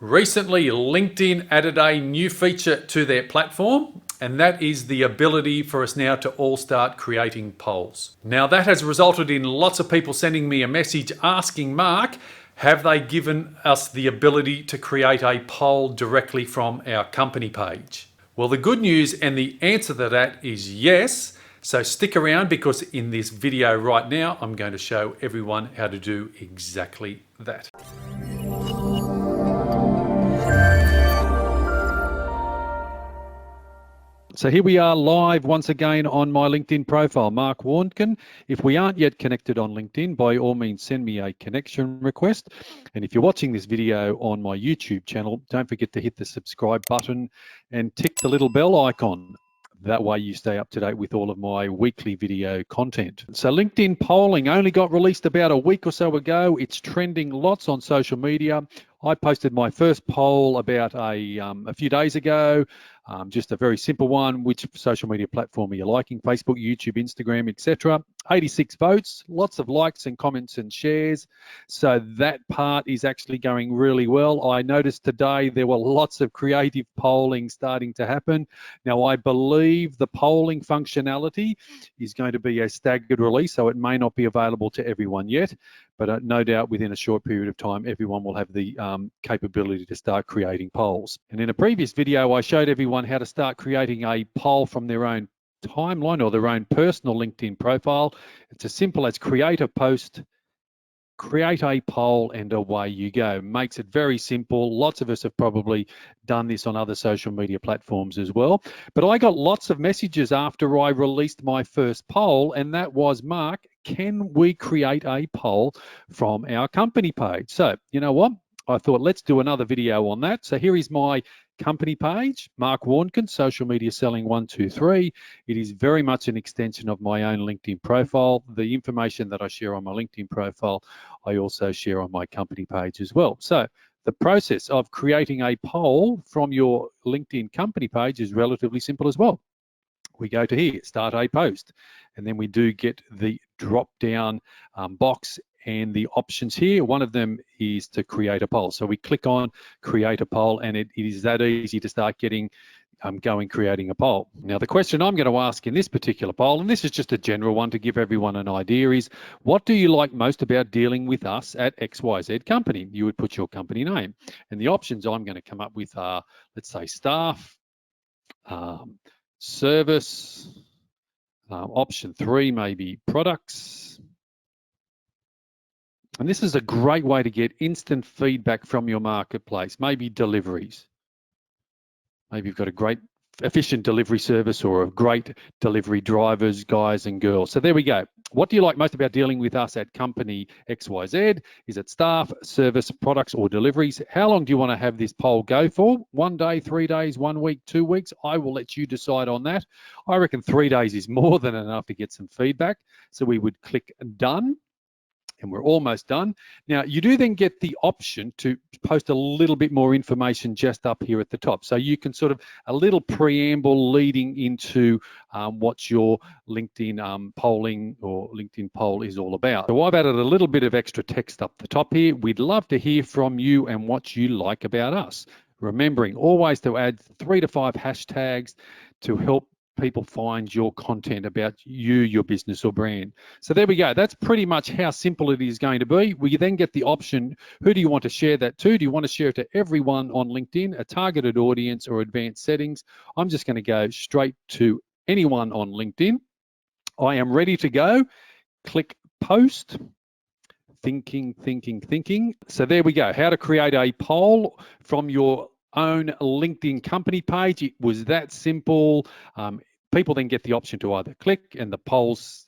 Recently, LinkedIn added a new feature to their platform, and that is the ability for us now to all start creating polls. Now, that has resulted in lots of people sending me a message asking, Mark, have they given us the ability to create a poll directly from our company page? Well, the good news and the answer to that is yes. So stick around, because in this video right now, I'm going to show everyone how to do exactly that. So here we are live once again on my LinkedIn profile, Mark Warnken. If we aren't yet connected on LinkedIn, by all means, send me a connection request. And if you're watching this video on my YouTube channel, don't forget to hit the subscribe button and tick the little bell icon. That way you stay up to date with all of my weekly video content. So LinkedIn polling only got released about a week or so ago. It's trending lots on social media. I posted my first poll about a few days ago. Just a very simple one. Which social media platform are you liking? Facebook, YouTube, Instagram, etc. 86 votes, lots of likes and comments and shares. So that part is actually going really well. I noticed today there were lots of creative polling starting to happen. Now, I believe the polling functionality is going to be a staggered release, so it may not be available to everyone yet, but no doubt within a short period of time, everyone will have the capability to start creating polls. And in a previous video, I showed everyone how to start creating a poll from their own timeline or their own personal LinkedIn profile. It's as simple as create a post, create a poll, and away you go. Makes it very simple. Lots of us have probably done this on other social media platforms as well. But I got lots of messages after I released my first poll, and that was, Mark, can we create a poll from our company page? So you know what? I thought, let's do another video on that. So here is my company page, Mark Warnken, Social Media Selling 123. It is very much an extension of my own LinkedIn profile. The information that I share on my LinkedIn profile, I also share on my company page as well. So the process of creating a poll from your LinkedIn company page is relatively simple as well. We go to here, start a post, and then we do get the drop down box and the options here. One of them is to create a poll. So we click on create a poll, and it is that easy to start getting going, creating a poll. Now, the question I'm going to ask in this particular poll, and this is just a general one to give everyone an idea, is what do you like most about dealing with us at XYZ company? You would put your company name, and the options I'm going to come up with are, let's say, staff, service, option 3 maybe products. And this is a great way to get instant feedback from your marketplace, maybe deliveries. Maybe you've got a great efficient delivery service or a great delivery drivers, guys and girls. So there we go. What do you like most about dealing with us at company XYZ? Is it staff, service, products, or deliveries? How long do you want to have this poll go for? 1 day, 3 days, 1 week, 2 weeks? I will let you decide on that. I reckon 3 days is more than enough to get some feedback. So we would click done. And we're almost done. Now, you do then get the option to post a little bit more information just up here at the top. So you can sort of a little preamble leading into what your LinkedIn polling or LinkedIn poll is all about. So I've added a little bit of extra text up the top here. We'd love to hear from you and what you like about us. Remembering always to add 3 to 5 hashtags to help people find your content about you, your business or brand. So there we go. That's pretty much how simple it is going to be. We then get the option, who do you want to share that to? Do you want to share it to everyone on LinkedIn, a targeted audience, or advanced settings? I'm just going to go straight to anyone on LinkedIn. I am ready to go. Click post. Thinking. So there we go. How to create a poll from your own LinkedIn company page. It was that simple. People then get the option to either click, and the polls,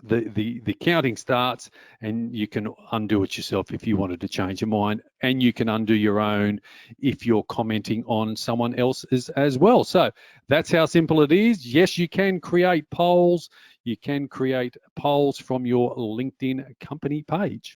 the counting starts, and you can undo it yourself if you wanted to change your mind, and you can undo your own if you're commenting on someone else's as well. So that's how simple it is. Yes, you can create polls. You can create polls from your LinkedIn company page.